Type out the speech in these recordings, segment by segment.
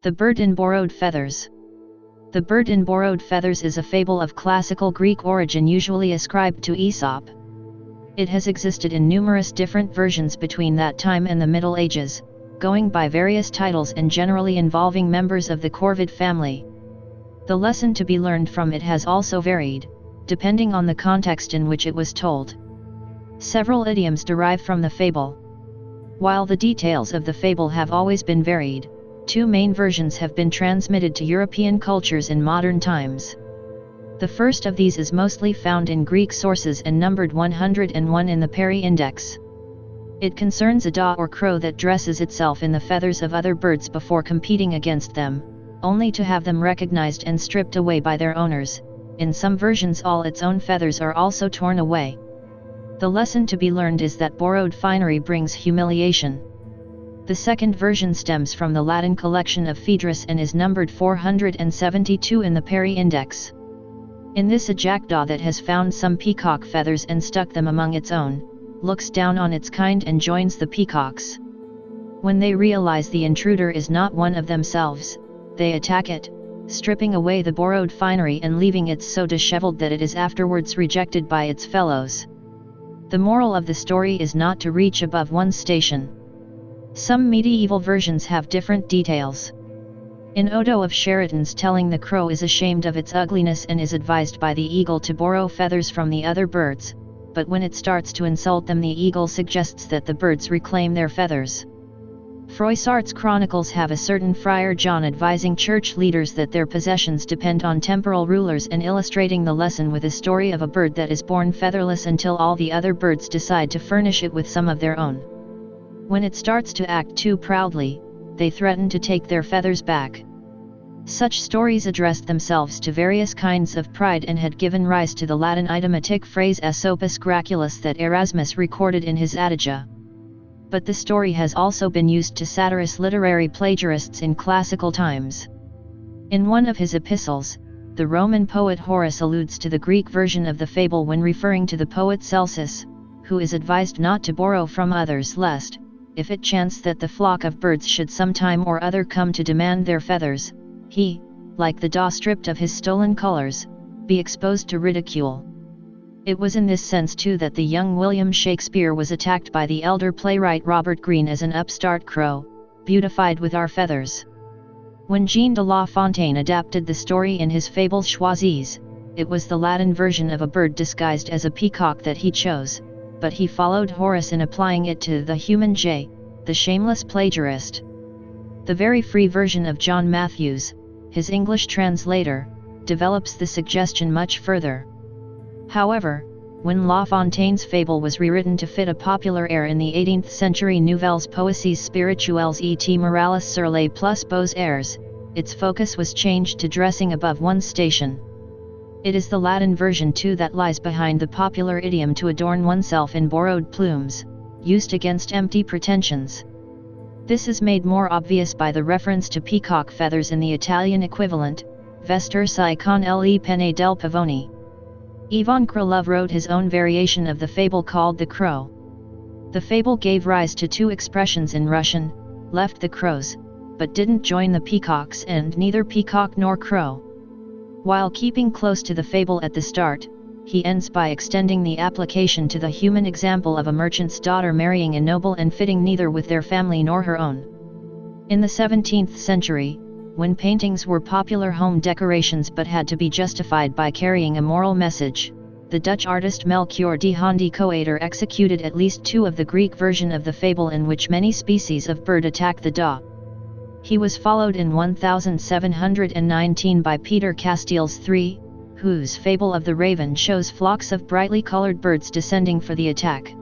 The Bird in Borrowed Feathers. The Bird in Borrowed Feathers is a fable of classical Greek origin usually ascribed to Aesop. It has existed in numerous different versions between that time and the Middle Ages, going by various titles and generally involving members of the corvid family. The lesson to be learned from it has also varied, depending on the context in which it was told. Several idioms derive from the fable. While the details of the fable have always been varied, two main versions have been transmitted to European cultures in modern times. The first of these is mostly found in Greek sources and numbered 101 in the Perry Index. It concerns a daw or crow that dresses itself in the feathers of other birds before competing against them, only to have them recognized and stripped away by their owners. In some versions all its own feathers are also torn away. The lesson to be learned is that borrowed finery brings humiliation. The second version stems from the Latin collection of Phaedrus and is numbered 472 in the Perry Index. In this, a jackdaw that has found some peacock feathers and stuck them among its own, looks down on its kind and joins the peacocks. When they realize the intruder is not one of themselves, they attack it, stripping away the borrowed finery and leaving it so disheveled that it is afterwards rejected by its fellows. The moral of the story is not to reach above one's station. Some medieval versions have different details. In Odo of Sheraton's telling, the crow is ashamed of its ugliness and is advised by the eagle to borrow feathers from the other birds, but when it starts to insult them, the eagle suggests that the birds reclaim their feathers. Froissart's chronicles have a certain Friar John advising church leaders that their possessions depend on temporal rulers and illustrating the lesson with a story of a bird that is born featherless until all the other birds decide to furnish it with some of their own. When it starts to act too proudly, they threaten to take their feathers back. Such stories addressed themselves to various kinds of pride and had given rise to the Latin idiomatic phrase Aesopus graculus that Erasmus recorded in his Adagia. But the story has also been used to satirize literary plagiarists in classical times. In one of his epistles, the Roman poet Horace alludes to the Greek version of the fable when referring to the poet Celsus, who is advised not to borrow from others lest, if it chance that the flock of birds should sometime or other come to demand their feathers, he, like the daw stripped of his stolen colors, be exposed to ridicule. It was in this sense too that the young William Shakespeare was attacked by the elder playwright Robert Greene as an upstart crow, beautified with our feathers. When Jean de La Fontaine adapted the story in his Fables Choisies, it was the Latin version of a bird disguised as a peacock that he chose, but he followed Horace in applying it to the human jay, the shameless plagiarist. The very free version of John Matthews, his English translator, develops the suggestion much further. However, when La Fontaine's fable was rewritten to fit a popular air in the 18th century Nouvelles Poésies Spirituelles et Morales sur les plus beaux airs, its focus was changed to dressing above one's station. It is the Latin version too that lies behind the popular idiom to adorn oneself in borrowed plumes, used against empty pretensions. This is made more obvious by the reference to peacock feathers in the Italian equivalent, vestirsi con le penne del pavone. Ivan Krylov wrote his own variation of the fable called The Crow. The fable gave rise to two expressions in Russian, left the crows, but didn't join the peacocks, and neither peacock nor crow. While keeping close to the fable at the start, he ends by extending the application to the human example of a merchant's daughter marrying a noble and fitting neither with their family nor her own. In the 17th century, when paintings were popular home decorations but had to be justified by carrying a moral message, the Dutch artist Melchior de Hondy Coater executed at least two of the Greek version of the fable in which many species of bird attack the daw. He was followed in 1719 by Peter Castiles III, whose Fable of the Raven shows flocks of brightly colored birds descending for the attack.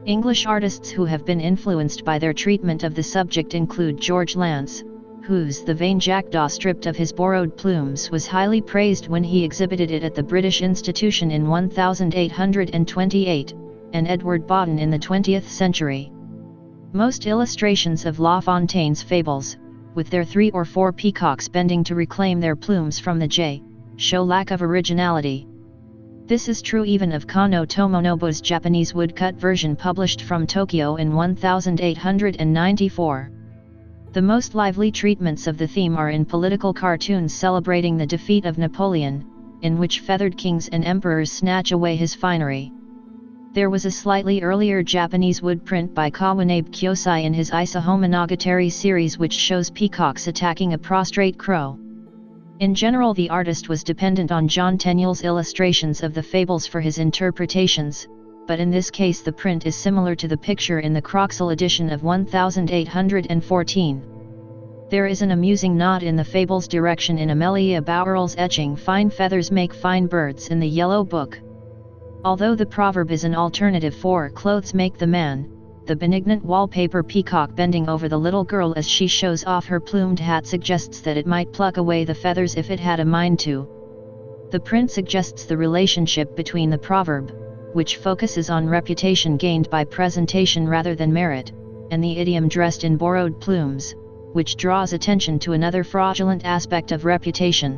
English artists who have been influenced by their treatment of the subject include George Lance, whose The Vain Jackdaw stripped of his borrowed plumes was highly praised when he exhibited it at the British Institution in 1828, and Edward Bawden in the 20th century. Most illustrations of La Fontaine's fables, with their 3 or 4 peacocks bending to reclaim their plumes from the jay, show lack of originality. This is true even of Kano Tomonobu's Japanese woodcut version published from Tokyo in 1894. The most lively treatments of the theme are in political cartoons celebrating the defeat of Napoleon, in which feathered kings and emperors snatch away his finery. There was a slightly earlier Japanese wood print by Kawanabe Kyosai in his Isa Homonogatari series which shows peacocks attacking a prostrate crow. In general, the artist was dependent on John Tenniel's illustrations of the fables for his interpretations, but in this case the print is similar to the picture in the Croxall edition of 1814. There is an amusing nod in the Fables direction in Amelia Bauerl's etching "Fine feathers make fine birds" in the Yellow Book. Although the proverb is an alternative for "clothes make the man," the benignant wallpaper peacock bending over the little girl as she shows off her plumed hat suggests that it might pluck away the feathers if it had a mind to. The print suggests the relationship between the proverb, which focuses on reputation gained by presentation rather than merit, and the idiom "dressed in borrowed plumes," which draws attention to another fraudulent aspect of reputation.